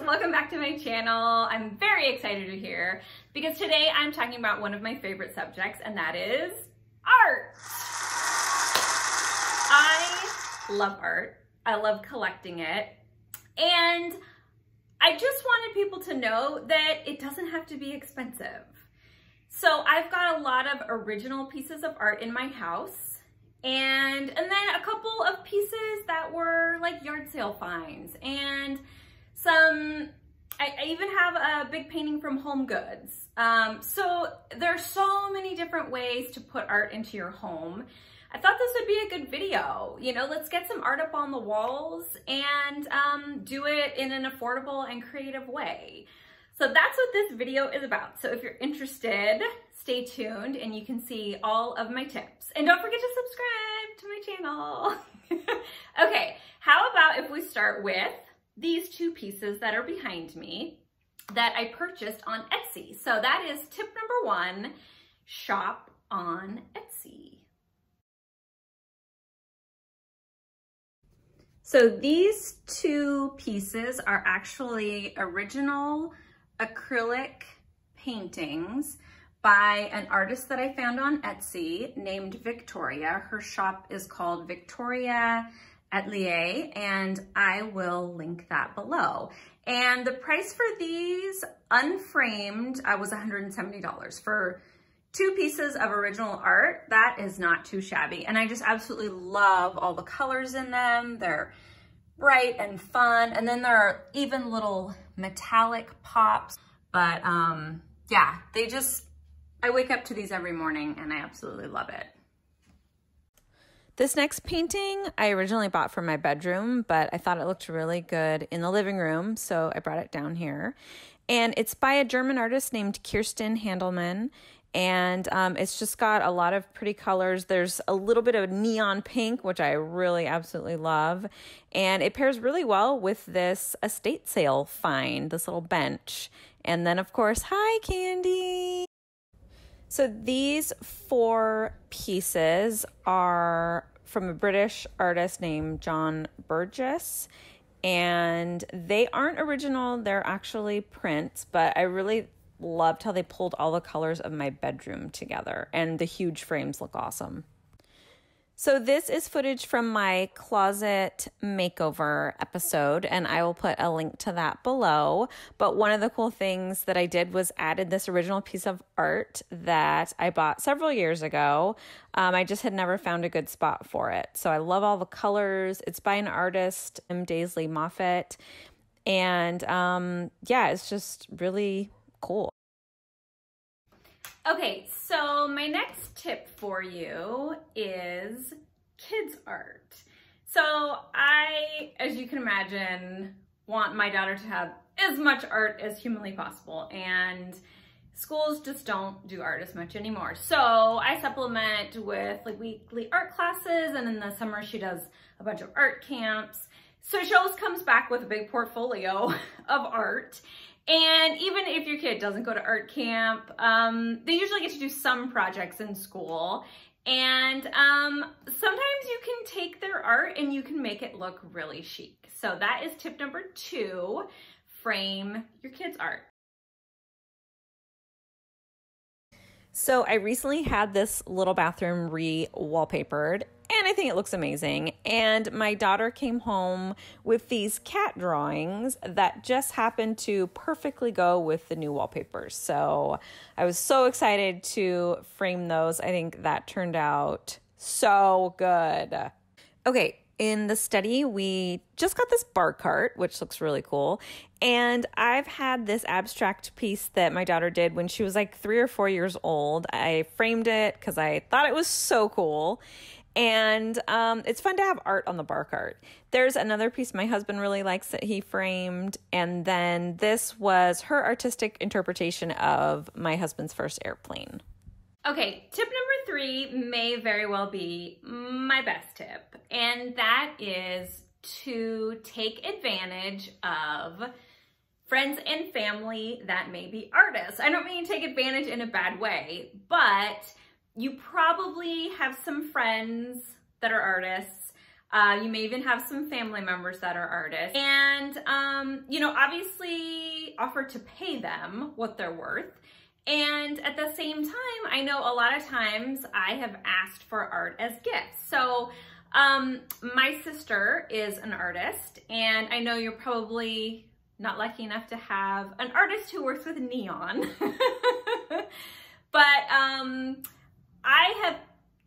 welcome back to my channel. I'm very excited you're here because today I'm talking about one of my favorite subjects, and that is art. I love art. I love collecting it, and I just wanted people to know that it doesn't have to be expensive. So I've got a lot of original pieces of art in my house, and then a couple of pieces that were like yard sale finds, and I even have a big painting from Home Goods. So there's so many different ways to put art into your home. I thought this would be a good video. You know, let's get some art up on the walls and do it in an affordable and creative way. So that's what this video is about. So if you're interested, stay tuned and you can see all of my tips. And don't forget to subscribe to my channel. Okay, how about if we start with these two pieces that are behind me that I purchased on Etsy. So that is tip number one, shop on Etsy. So these two pieces are actually original acrylic paintings by an artist that I found on Etsy named Victoria. Her shop is called Victoria Atelier, and I will link that below. And the price for these unframed was $170 for two pieces of original art. That is not too shabby. And I just absolutely love all the colors in them. They're bright and fun. And then there are even little metallic pops. But yeah, I wake up to these every morning and I absolutely love it. This next painting I originally bought for my bedroom, but I thought it looked really good in the living room, so I brought it down here. And it's by a German artist named Kirsten Handelmann, and it's just got a lot of pretty colors. There's a little bit of neon pink, which I really absolutely love, and it pairs really well with this estate sale find, this little bench. And then, of course, hi, Candy! So these four pieces are from a British artist named Jon Burgess, and they aren't original, they're actually prints, but I really loved how they pulled all the colors of my bedroom together, and the huge frames look awesome. So this is footage from my closet makeover episode, and I will put a link to that below. But one of the cool things that I did was added this original piece of art that I bought several years ago. I just had never found a good spot for it. So I love all the colors. It's by an artist, M.Daisley Moffitt. And yeah, it's just really cool. Okay, so my next tip for you is kids art. So I, as you can imagine, want my daughter to have as much art as humanly possible, and schools just don't do art as much anymore. So I supplement with like weekly art classes, and in the summer she does a bunch of art camps. So she always comes back with a big portfolio of art. And even if your kid doesn't go to art camp, they usually get to do some projects in school. And sometimes you can take their art and you can make it look really chic. So that is tip number two, frame your kids' art. So I recently had this little bathroom re-wallpapered, and I think it looks amazing. And my daughter came home with these cat drawings that just happened to perfectly go with the new wallpapers. So I was so excited to frame those. I think that turned out so good. Okay, in the study, we just got this bar cart, which looks really cool. And I've had this abstract piece that my daughter did when she was like 3 or 4 years old. I framed it because I thought it was so cool. And it's fun to have art on the bar cart. There's another piece my husband really likes that he framed. And then this was her artistic interpretation of my husband's first airplane. Okay, tip number 3 may very well be my best tip, and that is to take advantage of friends and family that may be artists. I don't mean take advantage in a bad way, but you probably have some friends that are artists. You may even have some family members that are artists. And, you know, obviously offer to pay them what they're worth. And at the same time, I know a lot of times I have asked for art as gifts. So my sister is an artist, and I know you're probably not lucky enough to have an artist who works with neon. But I have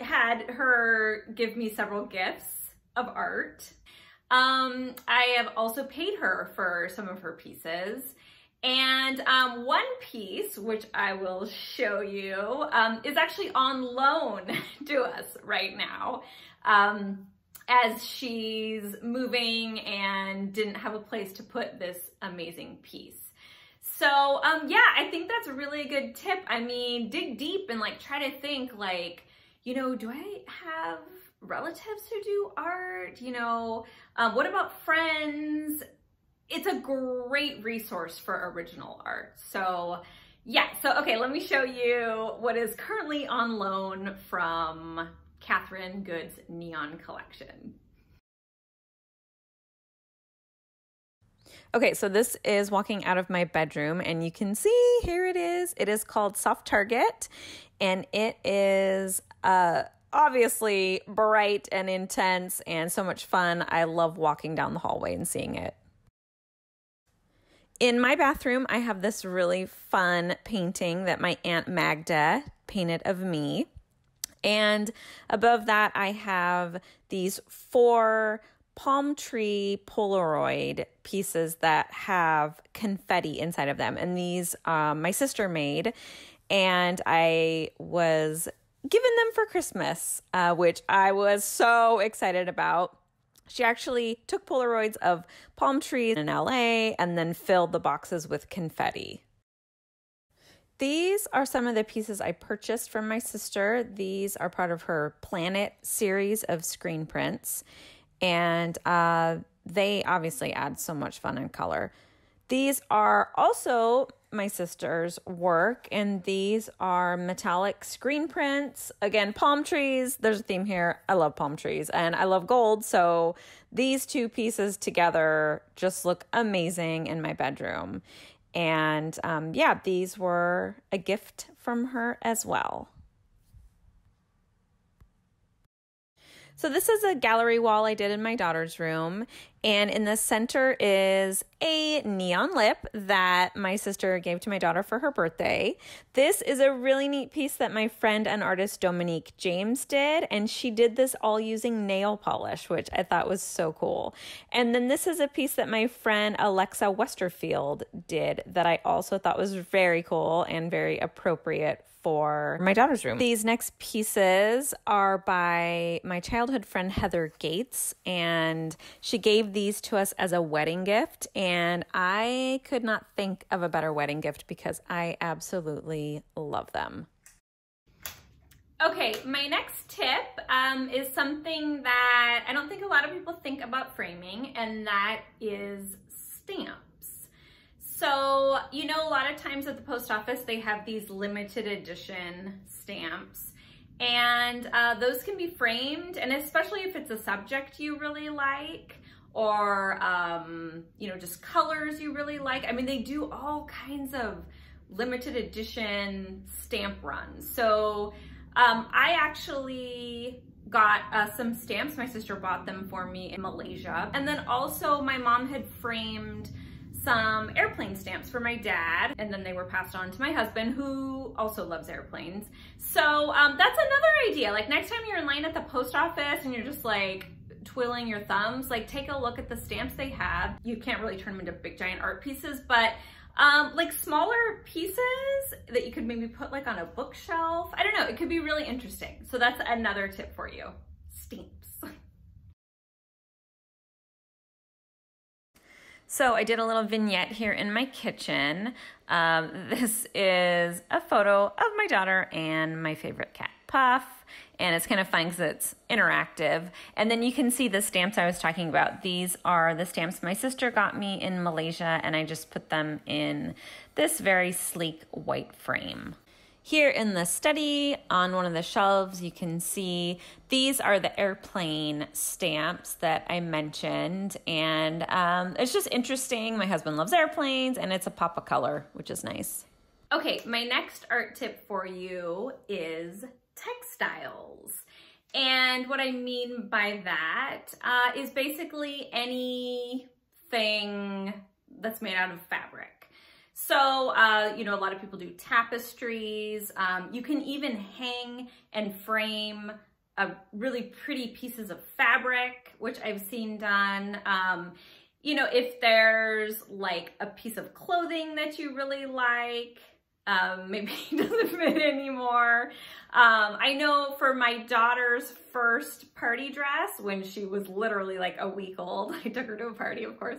had her give me several gifts of art. I have also paid her for some of her pieces. And one piece, which I will show you, is actually on loan to us right now, as she's moving and didn't have a place to put this amazing piece. So yeah, I think that's a really good tip. I mean, dig deep and like try to think like, you know, do I have relatives who do art? You know, what about friends? It's a great resource for original art. So yeah, so okay, let me show you what is currently on loan from Katherine Good's Neon collection. Okay, so this is walking out of my bedroom, and you can see here it is. It is called Soft Target, and it is obviously bright and intense and so much fun. I love walking down the hallway and seeing it. In my bathroom, I have this really fun painting that my Aunt Magda painted of me. And above that, I have these 4 palm tree Polaroid pieces that have confetti inside of them. And these my sister made, and I was given them for Christmas, which I was so excited about. She actually took Polaroids of palm trees in LA and then filled the boxes with confetti. These are some of the pieces I purchased from my sister. These are part of her Planet series of screen prints, and they obviously add so much fun and color. These are also my sister's work, and these are metallic screen prints. Again, palm trees. There's a theme here. I love palm trees and I love gold, so these 2 pieces together just look amazing in my bedroom. And yeah, these were a gift from her as well. So this is a gallery wall I did in my daughter's room, and in the center is a neon lip that my sister gave to my daughter for her birthday. This is a really neat piece that my friend and artist Dominique James did, and she did this all using nail polish, which I thought was so cool. And then this is a piece that my friend Alexa Westerfield did that I also thought was very cool and very appropriate for my daughter's room. These next pieces are by my childhood friend Heather Gates, and she gave these to us as a wedding gift, and I could not think of a better wedding gift because I absolutely love them. Okay, my next tip is something that I don't think a lot of people think about framing, and that is stamps. So, you know, a lot of times at the post office, they have these limited edition stamps, and those can be framed, and especially if it's a subject you really like, or, you know, just colors you really like. I mean, they do all kinds of limited edition stamp runs. So I actually got some stamps. My sister bought them for me in Malaysia. And then also my mom had framed some airplane stamps for my dad, and then they were passed on to my husband, who also loves airplanes. So that's another idea. Like, next time you're in line at the post office and you're just like twiddling your thumbs, like take a look at the stamps they have. You can't really turn them into big giant art pieces, but like smaller pieces that you could maybe put like on a bookshelf. I don't know, it could be really interesting. So that's another tip for you, stamps. So I did a little vignette here in my kitchen. This is a photo of my daughter and my favorite cat, Puff. And it's kind of fun because it's interactive. And then you can see the stamps I was talking about. These are the stamps my sister got me in Malaysia, and I just put them in this very sleek white frame. Here in the study, on one of the shelves, you can see these are the airplane stamps that I mentioned. And it's just interesting. My husband loves airplanes, and it's a pop of color, which is nice. Okay, my next art tip for you is textiles. And what I mean by that is basically anything that's made out of fabric. So, you know, a lot of people do tapestries. You can even hang and frame really pretty pieces of fabric, which I've seen done. You know, if there's like a piece of clothing that you really like, maybe it doesn't fit anymore. I know for my daughter's first party dress, when she was literally like a week old, I took her to a party, of course,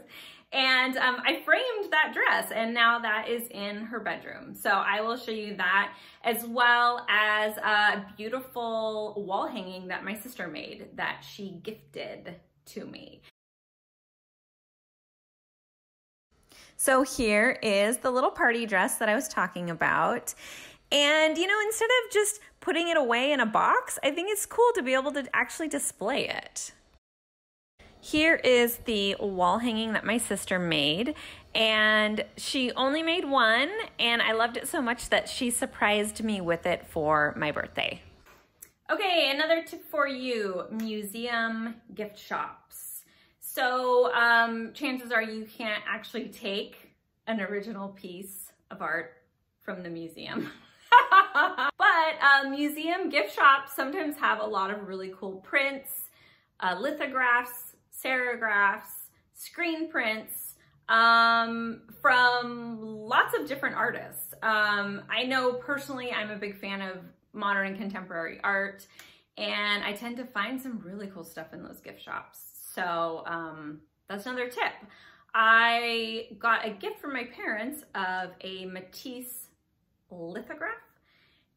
and I framed that dress, and now that is in her bedroom. So I will show you that, as well as a beautiful wall hanging that my sister made that she gifted to me. So here is the little party dress that I was talking about. And, you know, instead of just putting it away in a box, I think it's cool to be able to actually display it. Here is the wall hanging that my sister made, and she only made one, and I loved it so much that she surprised me with it for my birthday. Okay, another tip for you, museum gift shops. So chances are you can't actually take an original piece of art from the museum. But museum gift shops sometimes have a lot of really cool prints, lithographs, serigraphs, screen prints from lots of different artists. I know personally I'm a big fan of modern and contemporary art, and I tend to find some really cool stuff in those gift shops. So that's another tip. I got a gift from my parents of a Matisse lithograph,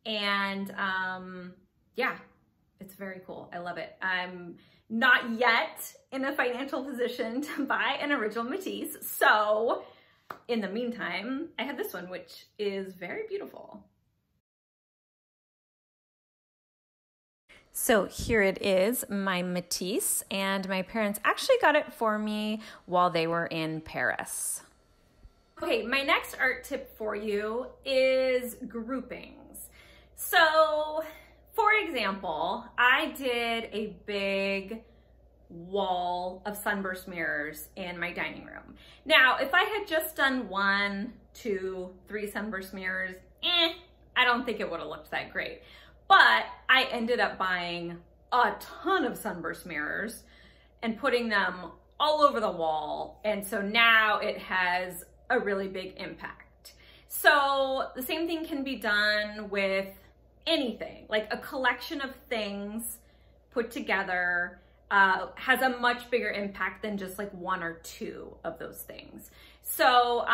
and yeah, it's very cool. I love it. I'm not yet in a financial position to buy an original Matisse, so in the meantime, I have this one, which is very beautiful. So here it is, my Matisse, and my parents actually got it for me while they were in Paris. Okay, my next art tip for you is groupings. So, for example, I did a big wall of sunburst mirrors in my dining room. Now, if I had just done 1, 2, 3 sunburst mirrors, I don't think it would have looked that great. But I ended up buying a ton of sunburst mirrors and putting them all over the wall. And so now it has a really big impact. So the same thing can be done with anything, like a collection of things put together has a much bigger impact than just like 1 or 2 of those things. So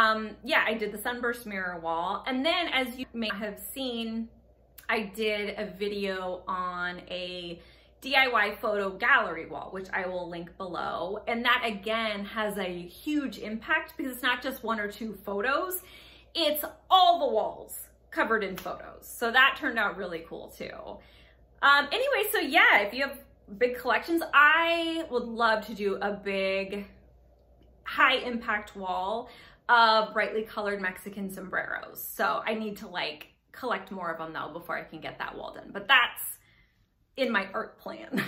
yeah, I did the sunburst mirror wall. And then, as you may have seen, I did a video on a DIY photo gallery wall, which I will link below. And that again has a huge impact because it's not just 1 or 2 photos, it's all the walls covered in photos. So that turned out really cool too. Anyway, so yeah, if you have big collections, I would love to do a big high impact wall of brightly colored Mexican sombreros. So I need to like collect more of them though before I can get that wall done. But that's in my art plan.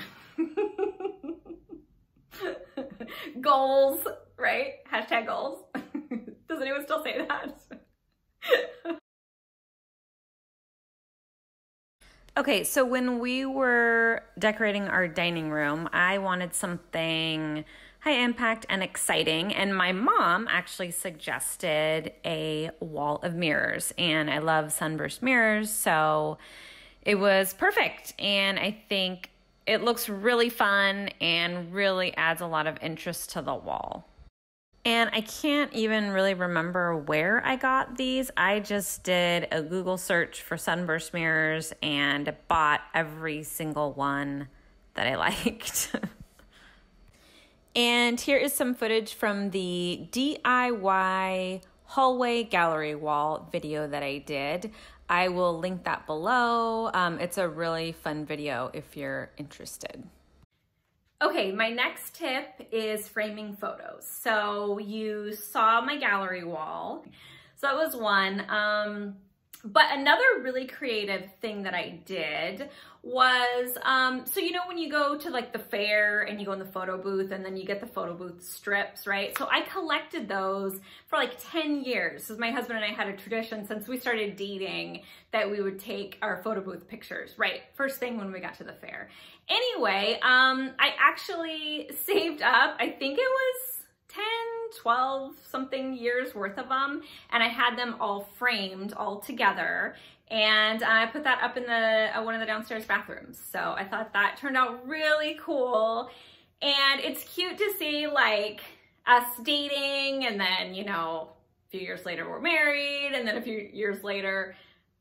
Goals, right? Hashtag goals. Does anyone still say that? Okay, so when we were decorating our dining room, I wanted something high impact and exciting, and my mom actually suggested a wall of mirrors, and I love sunburst mirrors, so it was perfect, and I think it looks really fun and really adds a lot of interest to the wall. And I can't even really remember where I got these. I just did a Google search for sunburst mirrors and bought every single one that I liked. And here is some footage from the DIY hallway gallery wall video that I did. I will link that below. It's a really fun video if you're interested. Okay, my next tip is framing photos. So you saw my gallery wall. So that was one. But another really creative thing that I did was, so you know when you go to like the fair and you go in the photo booth and then you get the photo booth strips, right? So I collected those for like 10 years. So my husband and I had a tradition since we started dating that we would take our photo booth pictures, right? First thing when we got to the fair. Anyway, I actually saved up, I think it was 10, 12 something years worth of them, and I had them all framed all together, and I put that up in the one of the downstairs bathrooms. So I thought that turned out really cool, and it's cute to see like us dating, and then, you know, a few years later we're married, and then a few years later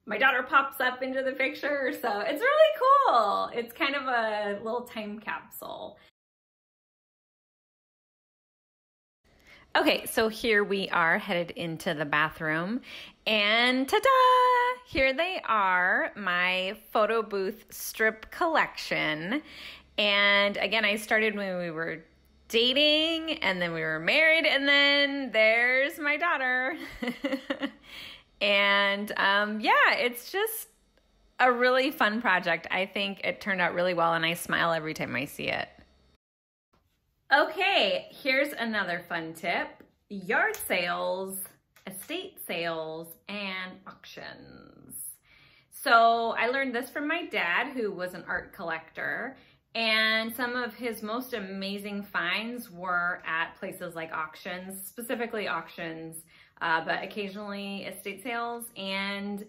my daughter pops up into the picture. So it's really cool. It's kind of a little time capsule. Okay, so here we are headed into the bathroom, and ta-da! Here they are, my photo booth strip collection. And again, I started when we were dating, and then we were married, and then there's my daughter. And yeah, it's just a really fun project. I think it turned out really well, and I smile every time I see it. Okay, here's another fun tip. Yard sales, estate sales, and auctions. So I learned this from my dad, who was an art collector, and some of his most amazing finds were at places like auctions, specifically auctions, but occasionally estate sales. And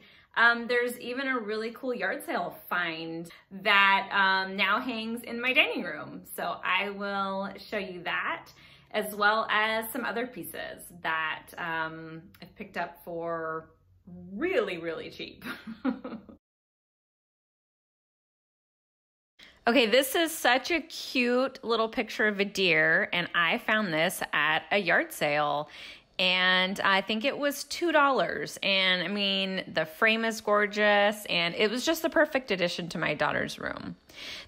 there's even a really cool yard sale find that now hangs in my dining room. So I will show you that, as well as some other pieces that I've picked up for really, really cheap. Okay, this is such a cute little picture of a deer, and I found this at a yard sale. And I think it was $2. And I mean, the frame is gorgeous, and it was just the perfect addition to my daughter's room.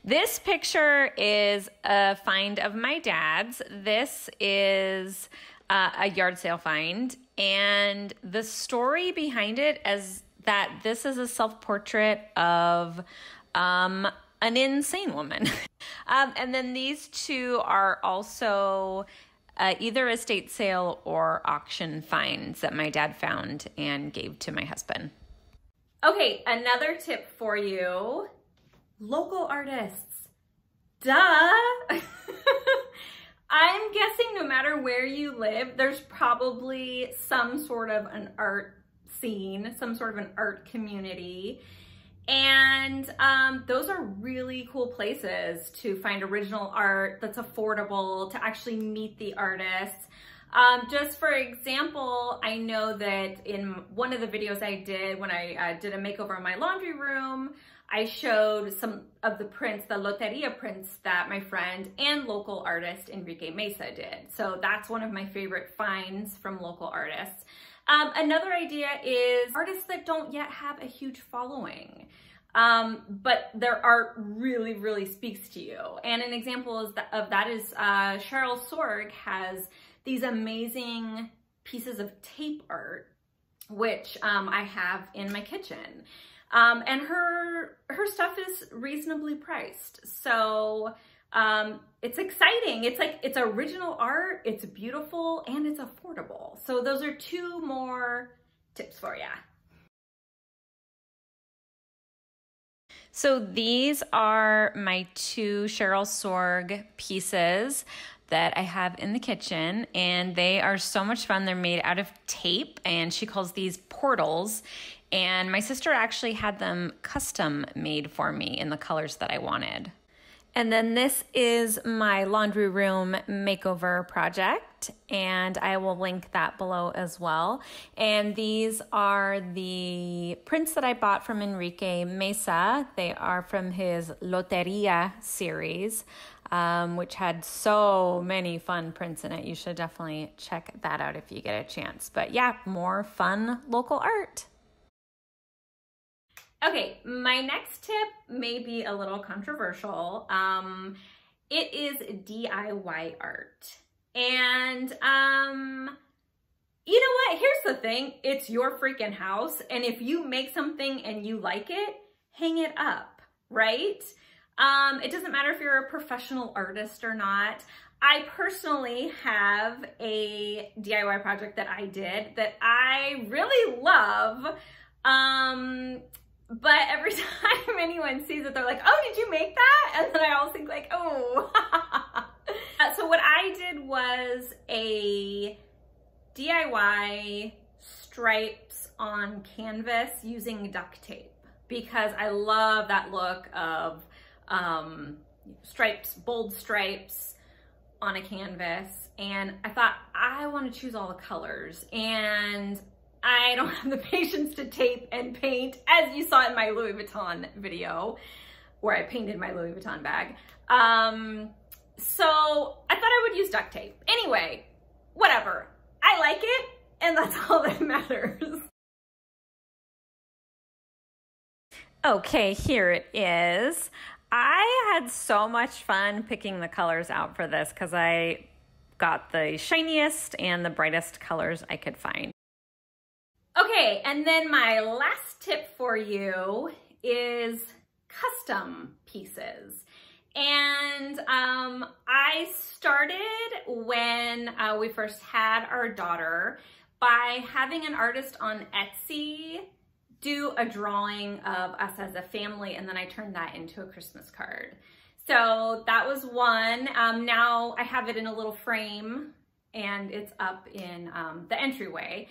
This picture is a find of my dad's. This is a yard sale find. And the story behind it is that this is a self-portrait of an insane woman. And then these two are also either estate sale or auction finds that my dad found and gave to my husband. Okay, another tip for you. Local artists. Duh! I'm guessing no matter where you live, there's probably some sort of an art scene, some sort of an art community. And those are really cool places to find original art that's affordable, to actually meet the artists. Just for example, I know that in one of the videos I did when I did a makeover in my laundry room, I showed some of the prints, the Loteria prints that my friend and local artist Enrique Meza did. So that's one of my favorite finds from local artists. Another idea is artists that don't yet have a huge following, but their art really, really speaks to you. And an example of that is Cheryl Sorg has these amazing pieces of tape art, which I have in my kitchen. And her stuff is reasonably priced. So it's exciting. It's original art, it's beautiful, and it's affordable. So those are two more tips for you. So these are my two Cheryl Sorg pieces that I have in the kitchen, and they are so much fun. They're made out of tape, and she calls these portals. And my sister actually had them custom made for me in the colors that I wanted. And then this is my laundry room makeover project, and I will link that below as well. And these are the prints that I bought from Enrique Meza. They are from his Loteria series. which had so many fun prints in it. You should definitely check that out if you get a chance. But yeah, more fun local art. Okay, my next tip may be a little controversial. It is DIY art. And you know what? Here's the thing. It's your freaking house. And if you make something and you like it, hang it up, right? It doesn't matter if you're a professional artist or not. I personally have a DIY project that I did that I really love. But every time anyone sees it, they're like, oh, did you make that? And then I always think like, oh. So what I did was a DIY stripes on canvas using duct tape, because I love that look of stripes, bold stripes on a canvas. And I thought, I want to choose all the colors, and I don't have the patience to tape and paint, as you saw in my Louis Vuitton video where I painted my Louis Vuitton bag. So I thought I would use duct tape. Anyway, whatever. I like it, and that's all that matters. Okay, here it is. I had so much fun picking the colors out for this because I got the shiniest and the brightest colors I could find. Okay, and then my last tip for you is custom pieces. And I started when we first had our daughter by having an artist on Etsy do a drawing of us as a family, and then I turned that into a Christmas card. So that was one. Now I have it in a little frame, and it's up in the entryway.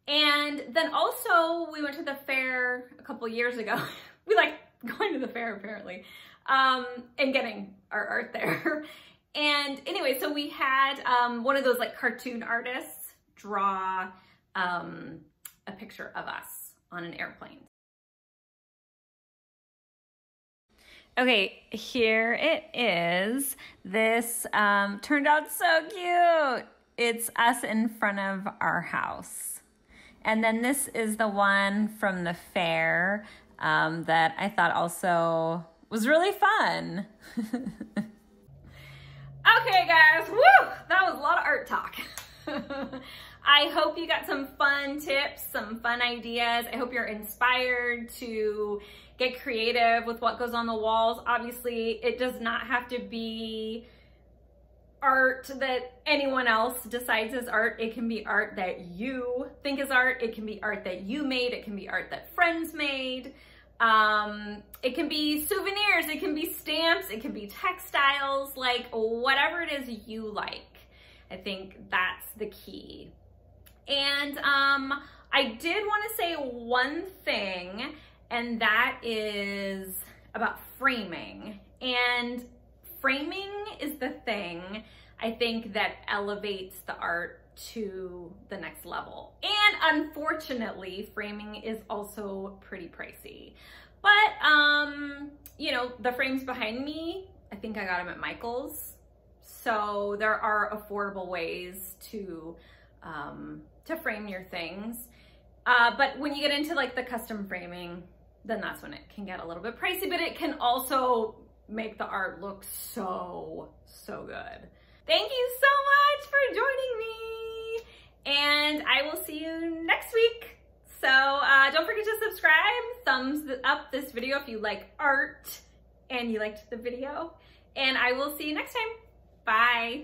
And then also we went to the fair a couple years ago. We like going to the fair apparently, and getting our art there. And anyway, so we had one of those like cartoon artists draw a picture of us on an airplane. Okay, here it is. This turned out so cute. It's us in front of our house. And then this is the one from the fair that I thought also was really fun. Okay, guys, woo! That was a lot of art talk. I hope you got some fun tips, some fun ideas. I hope you're inspired to get creative with what goes on the walls. Obviously, it does not have to be art that anyone else decides is art. It can be art that you think is art. It can be art that you made. It can be art that friends made. It can be souvenirs. It can be stamps. It can be textiles, like whatever it is you like. I think that's the key. And I did want to say one thing, and that is about framing. And framing is the thing, I think, that elevates the art to the next level. And unfortunately, framing is also pretty pricey. But, you know, the frames behind me, I think I got them at Michael's. So there are affordable ways to frame your things. But when you get into like the custom framing, then that's when it can get a little bit pricey, but it can also make the art look so, so good. Thank you so much for joining me, and I will see you next week. So don't forget to subscribe, thumbs up this video if you like art and you liked the video, and I will see you next time. Bye.